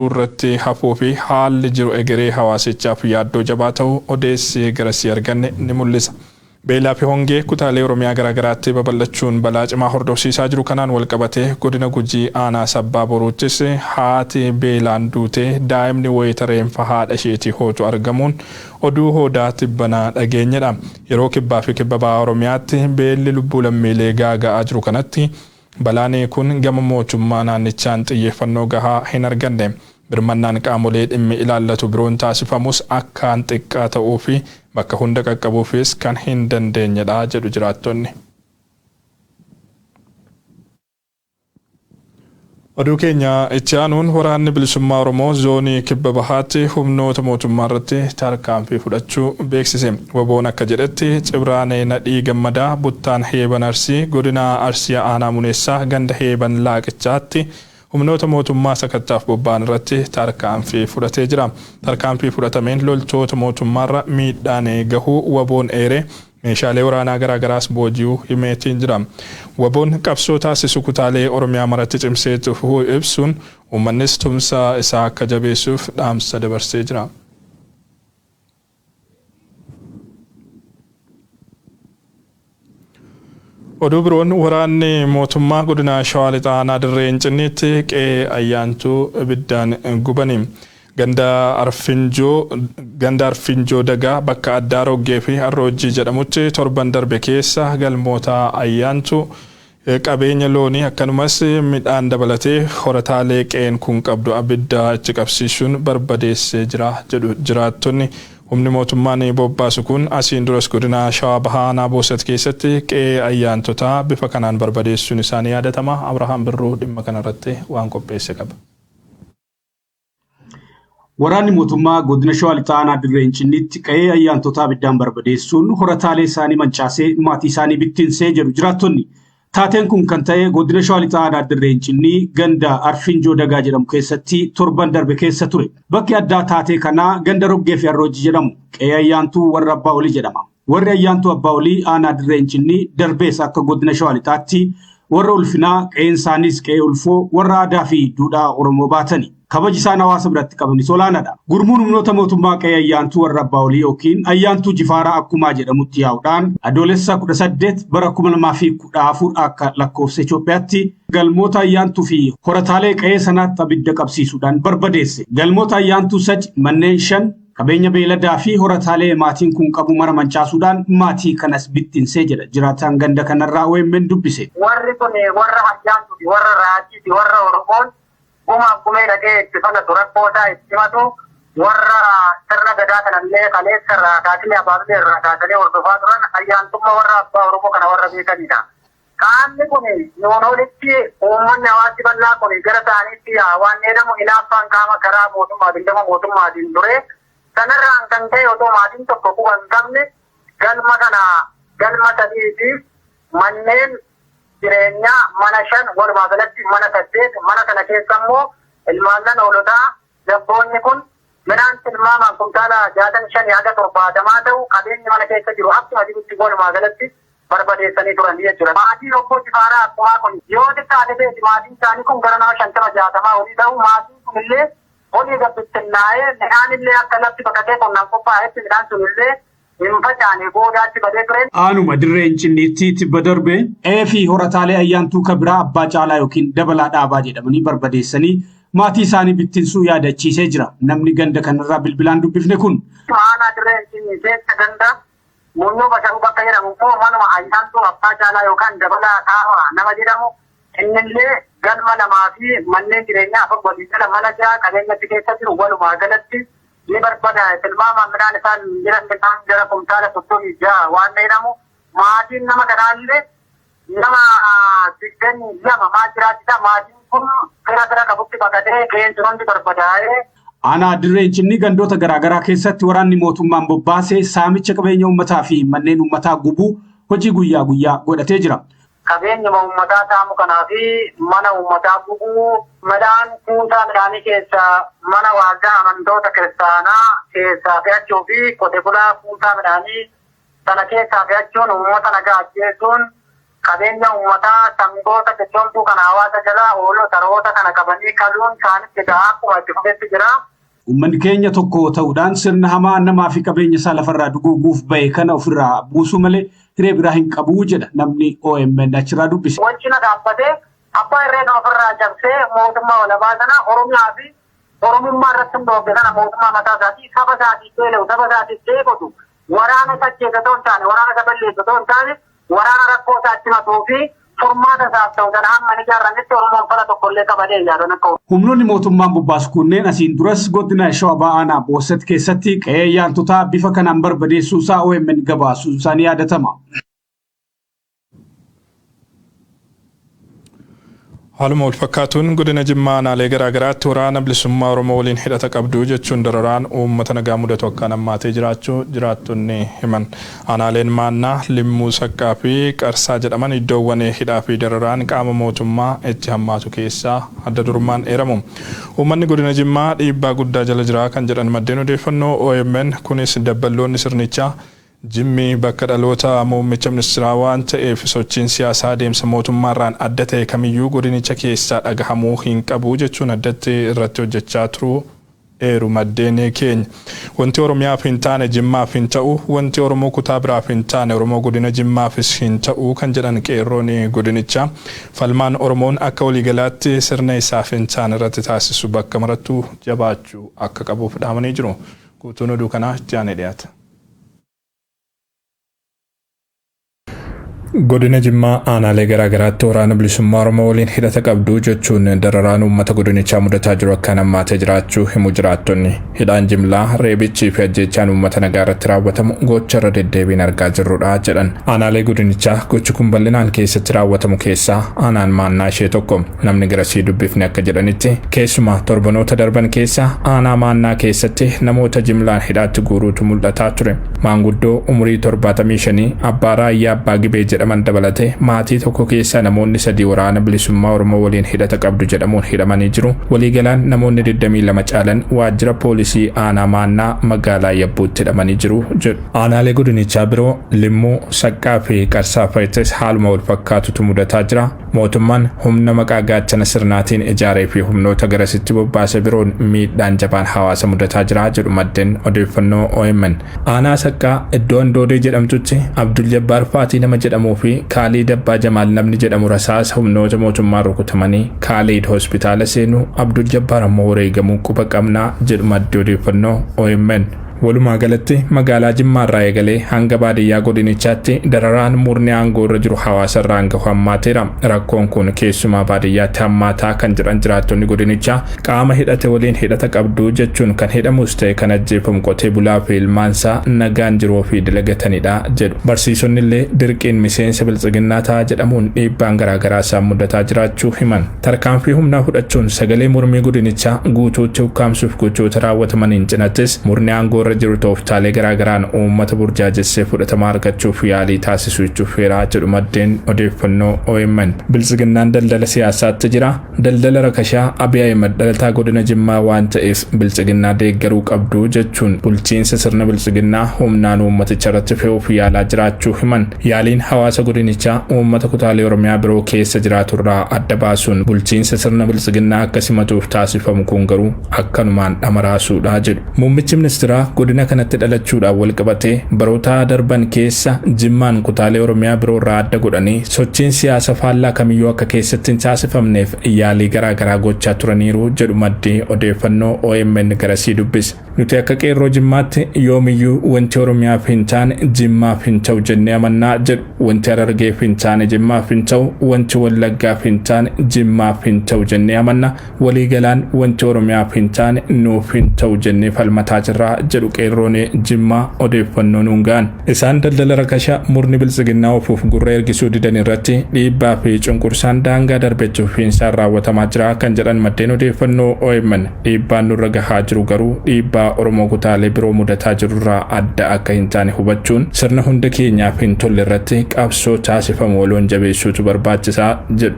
irratti hafuu fi haalli jiru egeree hawaasichaaf yaaddoo jabaa ta'uu odeessi garasii arganne ni mul'isa. Beelaa fi hongee kutaalee Oromiyaa garaagaraatti babal'achuun balaa cimaa hordofsiisaa jiru kanaan walqabatee godina Gujii aanaa Sabbaa Boruuttis haati beelaan duutee daa'imni wayita reenfa haadha isheetii hootu argamuun oduu hoodaa tibbanaa dhageenyedha. Yeroo kibbaa fi kibba bahaa Oromiyaatti beelli lubbuu lammiilee gaaga'aa jiru kanatti balaan kun gama mootummaa naannichaan xiyyeeffannoo gahaa hin arganne. Birmannaan qaamolee dhimmi ilaallatu biroon taasifamus akkaan xiqqaa ta'uu fi bakka hunda qaqqabuufis kan hin dandeenyedha jedhu jiraattonni. Oduu keenya itti aanuun waraanni bilisummaa Oromoo zoonii kibba bahaatti humnoota mootummaa irratti tarkaanfii fudhachuu beeksise. Waboon akka jedhetti Cibraanee Nadhii Gammadaa Buttaan Heeban Arsii godina Arsii Aanaa Muneessaa ganda Heeban Laaqichaatti humnoota mootummaa sakattaaf bobba'an irratti tarkaanfii fudhatee jira. Tarkaanfii fudhatameen loltoota mootummaarra miidhaan gahuu waboon eeree meeshaalee waraanaa garaagaraas booji'uu himeetiin jira. Waboon qabsoo taasisu kutaalee Oromiyaa maratti cimsee tufuu ibsuun uummannis tumsa isaa akka jabeessuuf dhaamsa dabarsee jira. Oduu biroon waraanni mootummaa godina Shawaa Lixaa Aanaa Dirree Hincinniitti qe'ee ayyaantuu ibiddaan gubanii. Ganda Arfinjoo Dagaa bakka addaa Roggee fi Arroojjii jedhamutti torban darbe keessa galmoota ayyaantuu qabeenya loonii akkanumas midhaan dabalatee horataalee qe'een kun qabdu abidda itti qabsiisuun barbadeessee jira jedhu jiraattonni. Humni mootummaan bobbaasu kun asiin duras godina Shawaa Bahaa Aanaa Boosat keessatti qe'ee ayyaantotaa bifa kanaan barbadeessuun isaanii yaadatama. Abrahaam Birruu dhimma kanarratti waan qopheesse qaba. Waraanni mootummaa godina Shawaa Lixaa Aanaa Dirree Hincinniitti qe'ee ayyaantotaa abiddaan barbadeessuun horataalee isaanii mancaasee maatii isaanii bittinsee jedhu jiraattonni. Taateen kun kan ta'e godina Shawaa Lixaa Aanaa Dirree Hincinnii ganda Arfinjoo Dagaa jedhamu keessatti torban darbe keessa ture. Bakki addaa taatee kanaa ganda Roggee fi Arroojii jedhamu qe'ee ayyaantuu warra Abbaa Olii jedhama. Warri ayyaantuu Abbaa Olii Aanaa Dirree Hincinnii darbees akka godina Shawaa Lixaatti warra ulfinaa qe'een isaaniis qe'ee ulfoo warra aadaa fi duudhaa Oromoo baatani. Kabaji isaan hawaasa biratti qabanis olaanaadha. Gurmuun humnoota mootummaa qe'ee ayyaantuu warra Abbaa Olii yookiin ayyaantuu Jifaaraa akkuma jedhamutti yaa'uudhaan adoolessa 18 bara 2014 akka lakkoofsa Itoophiyaatti galmoota ayyaantuu fi horataalee qe'ee sanaatti abidda qabsiisuudhaan barbadeesse. Galmoota ayyaantuu saci manneen 5 qabeenya beeladaa fi horataalee maatiin kun qabu mara mancaasuudhaan maatii kanas bittinsee jedha jiraataan ganda kanarraa OMN dubbise. Warri kun warra ayyaantuu warra raajii fi warra Oromoon Kumee dhagee itti fana rakkootaa itti himatu warra sirna gadaa kanallee kaleessa irraa kaasanii abaablee irraa kaasanii hordofaa turan ayyaantummaa warra abbaa Oromoo kana warra beekanidha. Qaamni kun nuun olitti uummanni hawaasni bal'aa kun gara ta'anitti waan jedhamu hinaaffaan qaama karaa mootummaatiin gama mootummaatiin ture. Sanarraan kan ta'e otoo maatiin tokko quba hin qabne galma kana galma sadii fi manneen jireenyaa mana 5 walumaa galatti mana 8 mana kana keessa immoo ilmaannan oolotaa jabboonni kun midhaan tilmaamaan kuntaala 65 haga 70 ta'u qabeenyi mana keessa jiru akkuma jirutti walumaa galatti barbadeessanii turan jechuudha. Maatiin obbo Jifaaraa akkuma kun yoo xiqqaate ta'e maatiin isaanii kun gara nama 50-60 olii ta'u maatiin kunillee olii gabbittinnaa'ee midhaan illee akka lafti baqatee qonnaan qophaa'etti midhaan sunillee Aanuma Dirree Hincinniitti tibba darbe fi horataalee ayyaantuu kabiraa abbaa caalaa yookiin dabalaa dhaabaa jedhamanii barbadeessanii maatii isaanii bittinsuu yaadachiisee jira. Namni ganda kanarraa bilbilaan dubbifne kun. Aanaa Dirree Hincinni keessa ganda munyoo basharu bakka jedhamu immoo manuma ayyaantuu abbaa caalaa yookaan dabalaa dhaabaa nama jedhamu innillee galma namaa fi manneen jireenyaa afur walii jala mana jaha qabeenyatti keessa jiru walumaa galatti ni barbada tilmaamaan midhaan isaan jiran midhaan gara kumtaala 36 waan jedhamu maatiin nama kanaallee nama 22 maa jiraatidha. Maatiin kun gara qabutti baqatee qeensi hundi barbadaa'ee. Aanaa Dirree Hincinni gandoota garaagaraa keessatti waraanni mootummaan bobbaasee saamicha qabeenya uummataa fi manneen uummataa gubuu hojii guyyaa guyyaa godhatee jira. Qabeenya uummataa saamu kanaa fi mana uummataa gubuu midhaan kuusaa midhaanii keessa mana waaqaa amantoota kiristaanaa keessaa fe'achuu fi qote bulaa kuusaa midhaanii sana keessaa fe'achuun uummata nagaa ajjeesuun qabeenya uummataa sangoota jechomtuu kana hawaasa jalaa hoolota roota kana qabanii qaluun isaanitti egaa akkuma itti fufetti jira. Uummanni keenya tokko ta'uudhaan sirna hamaa namaa fi qabeenya isaa lafarraa duguuguuf bahe kana ofirraa buusuu malee hiree biraa hin qabu jedha namni OMN achirraa dubbise. Wancina dhaabbatee abbaa irree kan ofirraa cabsee mootummaa walabaa sana Oromiyaa fi Oromummaa irratti hundoofte kana mootummaa mataa isaatii saba isaatiif beela'u saba isaatiif beekotu waraana sajjeetatoo hin taane waraana saballeessatoo hin taane waraana rakkoo isaatti matuu fi furmaata isaaf ta'u sana hamma ni ijaarrannetti Oromoon fala tokkollee qabadee ijaaran akka humnoonni mootummaan bobbaasu kunneen asiin duras godina Shawaa Bahaa Booset keessatti qe'ee ayyaantotaa bifa kanaan barbadeessuu isaa OMN gabaasuu isaanii yaadatama. Haaluma wal fakkaatuun godina Jimmaa aanaalee garaa garaatti waraana bilisummaa Oromoo waliin hidhata qabdu jechuun dararaan uummata nagaa mudatu akkaan hammaatee jiraachuu jiraattonni himan. Aanaaleen Maannaa, Limmuu, Saqqaa fi Qarsaa jedhaman iddoowwan hidhaa fi dararaan qaama mootummaa itti hammaatu keessaa adda durummaan eeramu. Uummanni godina Jimmaa dhiibbaa guddaa jala jira kan jedhan maddeen odeeffannoo OMN kunis dabballoonni sirnichaa Jimmi bakka dhaloota muummicha ministeeraa waan ta'eef sochiin siyaasaa deemsa mootummaarraan adda ta'e kamiyyuu godinicha keessaa dhagahamuu hin qabu jechuun addatti irratti hojjechaa turu eeru maddeen keenya. Wanti Oromiyaaf hin taane Jimmaaf hin ta'u, wanti Oromoo kutaa biraaf hin taane Oromoo godina Jimmaafis hin ta'u kan jedhan qeerroon godinichaa falmaan Oromoon akka waliigalaatti sirna isaaf hin taane irratti taasisu bakka marattuu jabaachuu akka qabuuf dhaamanii jiru. Guutuun oduu kanaa itti aanee dhiyaata. Godina Jimmaa aanaalee garaa garaatti waraana bilisummaa Oromoo waliin hidhata qabdu jechuun dararaan uummata godinichaa mudataa jiru akkaan hammaatee jiraachuu himu jiraattonni. Hidhaan jimlaa, reebichii fi ajjeechaan uummata nagaa irratti raawwatamu gocha irra deddeebiin argaa jirrudha jedhan. Aanaalee godinichaa gochi kun bal'inaan keessatti raawwatamu keessaa aanaan Maannaa ishee tokko. Namni garasii dubbifne akka jedhanitti keessumaa torbanoota darban keessa aanaa Maannaa keessatti namoota jimlaan hidhaatti guuruutu mul'ataa ture. Maanguddoo umurii 75 abbaa raayyaa abbaa gibee jedhaman dabalatee maatii tokko keessa namoonni 3 waraana bilisummaa Oromoo waliin hidhata qabdu jedhamuun hidhamanii jiru. Waliigalaan namoonni 22 caalan waajjira poolisii aanaa Maannaa magaalaa Yabbuutti hidhamanii jiru jedhu. Aanaalee godinichaa biroo Limmuu, Saqqaa fi Qarsaa fa'ittis haaluma wal fakkaatutu mudataa jira. Mootummaan humna maqaa gaachana sirnaatiin ijaaree fi humnoota garasitti bobbaase biroon miidhaan jabaan hawaasa mudataa jira jedhu maddeen odeeffannoo OMN. Aanaa Saqqaa iddoo Andoodee jedhamtutti Abdul Jabbaar Faatii nama jedhamu fi Kaalid Abbaa Jamaal namni jedhamu rasaasa humnoota mootummaa rukutamanii Kaalid hospitaala seenuu Abdul Jabbaar ammoo wareegamuu quba qabnaa jedhu maddeen odeeffannoo OMN. Walumaa galatti magaalaa Jimmaa irraa eegalee hanga baadiyyaa godinichaatti dararaan murni aangoo irra jiru hawaasa irraan gahu hammaateera. Rakkoon kun keessumaa baadiyyaatti hammaataa kan jiran jiraattonni godinichaa qaama hidhate waliin hidhata qabdu jechuun kan hidhamus ta'e kan ajjeefamu qotee bulaa fi ilmaansaa nagaan jiruu fi dalagatanidha jedhu. Barsiisonni illee dirqiin miseensa biltsiginnaa ta'a jedhamuun dhiibbaan garaagaraa isaan mudataa jiraachuu himan. Tarkaanfii humnaa fudhachuun sagalee mormii godinichaa guutuutti ukkaamsuuf gochoota raawwatamaniin cinattis murni aangoo jiru tooftaalee garaagaraan uummata burjaajessee fudhatama argachuuf yaalii taasisuu jechuuf feeraa jedhu maddeen odeeffannoo OMN. Biltsiginnaan daldala siyaasaatti jira. Daldala rakashaa Abiy Ahmed dhalataa godina Jimmaa waan ta'eef biltsiginnaa deeggaruu qabdu jechuun bulchiinsa sirna biltsiginnaa humnaan uummaticha irratti fe'uuf yaalaa jiraachuu himan. Yaaliin hawaasa godinichaa uummata kutaalee Oromiyaa biroo keessa jiraaturraa adda baasuun bulchiinsa sirna biltsiginnaa akka simatuuf taasifamu kun garuu akkanumaan dhamaraasuudha jedhu. Muummichi ministeeraa godina kanatti dhalachuudhaan wal qabatee baroota darban keessa Jimmaan kutaalee Oromiyaa biroo irraa adda godhanii sochiin siyaasa faallaa kamiyyuu akka keessatti hin taasifamneef yaalii garaagaraa gochaa turaniiru jedhu maddee odeeffannoo OMN garasii dubbise. Nuti akka qeerroo Jimmaatti yoomiyyuu wanti Oromiyaaf hin taane Jimmaaf hin ta'u jennee amannaa jedhu. Wanti Harargeef hin taane Jimmaaf hin ta'u, wanti Wallaggaaf hin taane Jimmaaf hin ta'u jennee amanna. Waliigalaan wanti Oromiyaaf hin taane nuuf hin ta'u jennee falmataa jirra jedhu qeerroon Jimmaa odeeffannoo nuun ga'an. Isaan daldala rakashaa murni biltsiginnaa ofuuf gurra ergisuu didan irratti dhiibbaa fi cunqursaan daangaa darbechuuf fiinsaan raawwatamaa jira kan jedhan maddeen odeeffannoo OMN. Dhiibbaan nurra gahaa jiru garuu dhiibbaa Oromoo kutaalee biroo mudataa jirurraa adda akka hin taane hubachuun sirna hunda keenyaaf hin tolle irratti qabsoo taasifamu waloon jabeessuutu barbaachisaa jedhu.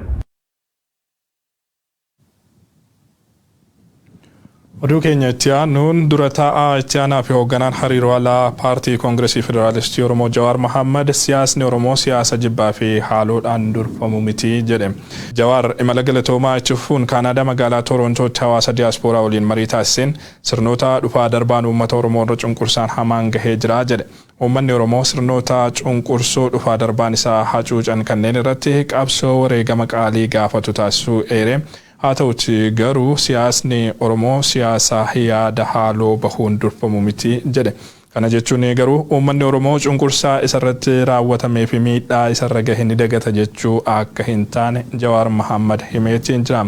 Oduu keenya itti aanuun dura taa'aa itti aanaa fi hoogganaan hariiroo alaa paartii Koongireesii Federaalistii Oromoo Jawaar Mohaammed siyaasni Oromoo siyaasa jibbaa fi haaloodhaan durfamu miti jedhe. Jawaar imala galatoomaa itti fufuun Kaanaadaa magaalaa Torontootti hawaasa diyaaspooraa waliin marii taasiseen sirnoota dhufaa darbaan uummata Oromoo irra cunqursaan hamaan gahee jira jedhe. Uummanni Oromoo sirnoota cunqursoo dhufaa darbaan isaa hacuucan kanneen irratti qabsoo wareegama qaalii gaafatu taasisuu eere. Haa ta'uti garuu siyaasni Oromoo siyaasa yaada haaloo bahuun durfamu miti jedhe. Kana jechuun garuu uummanni Oromoo cunqursaa isarratti raawwatamee fi miidhaa isarra gahe ni dagata jechuu akka hin taane Jawaar Mohaammed himeetiin jira.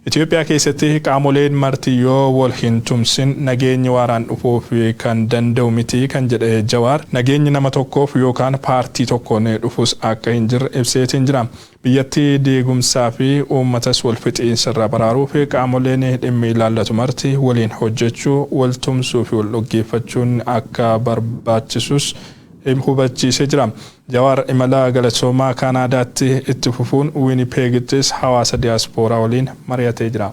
Itoophiyaa keessatti qaamoleen marti yoo wal hin tumsin nageenyi waaraan dhufuuf kan danda'u miti kan jedhe Jawaar nageenyi nama tokkoof yookaan paartii tokkoon dhufus akka hin jirre ibseetiin jira. Biyyattii diigumsaa fi uummatas wal fixiinsarraa baraaruu fi qaamoleen dhimmi ilaallatu marti waliin hojjechuu wal tumsuu fi wal dhaggeeffachuun akka barbaachisus hubachiisee jira. Jawaar imala galatoomaa Kaanaadaatti itti fufuun Winnipegittis hawaasa diyaaspooraa waliin mari'atee jira.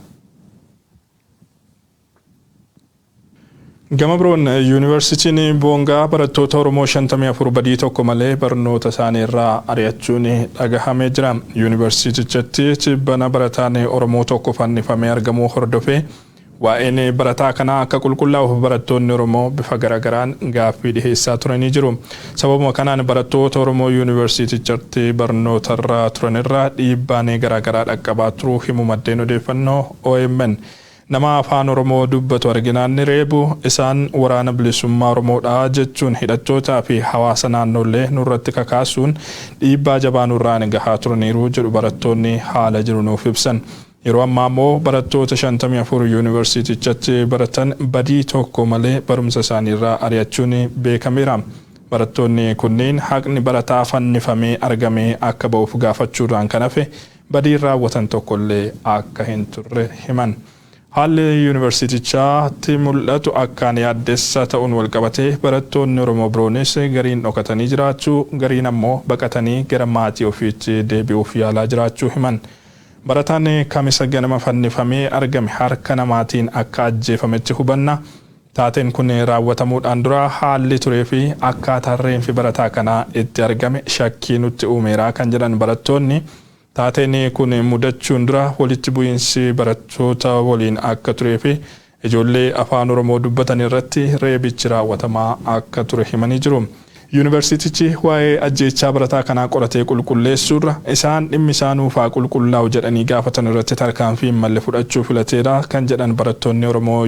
Gama biroon Yuunivarsiitiin Boongaa barattoota Oromoo 54 badii tokko malee barnoota isaanii irraa ari'achuun dhagahamee jira. Yuunivarsiitichatti tibbana barataan Oromoo tokko fannifamee argamuu hordofee waa'een barataa kanaa akka qulqullaa'uuf barattoonni Oromoo bifa garagaraan gaaffii dhiheessaa turanii jiru. Sababuma kanaan barattoota Oromoo Yuunivarsiitichatti barnootarra turanirraa dhiibbaan garagaraa dhaqqabaa turuu himu maddeen odeeffannoo OMN. Nama afaan Oromoo dubbatu arginaan ni reebu isaan waraana bilisummaa Oromoodhaa jechuun hidhattootaa fi hawaasa naannoollee nurratti kakaasuun dhiibbaa jabaa nurraan gahaa turaniiru jedhu barattoonni haala jiru nuuf ibsan. Yeroo ammaa immoo barattoota 54 Yuunivarsiitichatti baratan badii tokko malee barumsa isaaniirraa ari'achuun beekameera. Barattoonni kunneen haqni barataa fannifamee argamee akka ba'uuf gaafachuudhaan kan hafe badii raawwatan tokkollee akka hin turre himan. Haalli Yuunivarsiitichaatti mul'atu akkaan yaaddessaa ta'uun walqabatee barattoonni Oromoo biroonis gariin dhokatanii jiraachuu gariin ammoo baqatanii gara maatii ofiitti deebi'uuf yaalaa jiraachuu himan. Barataan kamisa ganama fannifamee argame harka namaatiin akka ajjeefametti hubanna. Taateen kun raawwatamuudhaan dura haalli turee fi akkaataan reenfi barataa kanaa itti argame shakkii nutti uumeera kan jedhan barattoonni. Taateen kun mudachuun dura walitti bu'iinsi barattoota waliin akka turee fi ijoollee afaan Oromoo dubbatan irratti reebichi raawwatamaa akka ture himanii jiru. Yuunivarsiitichi waa'ee ajjeechaa barataa kanaa qoratee qulqulleessuurra isaan dhimmi isaanuufaa qulqullaa'u jedhanii gaafatan irratti tarkaanfii malee fudhachuu filateera kan jedhan barattoonni Oromoo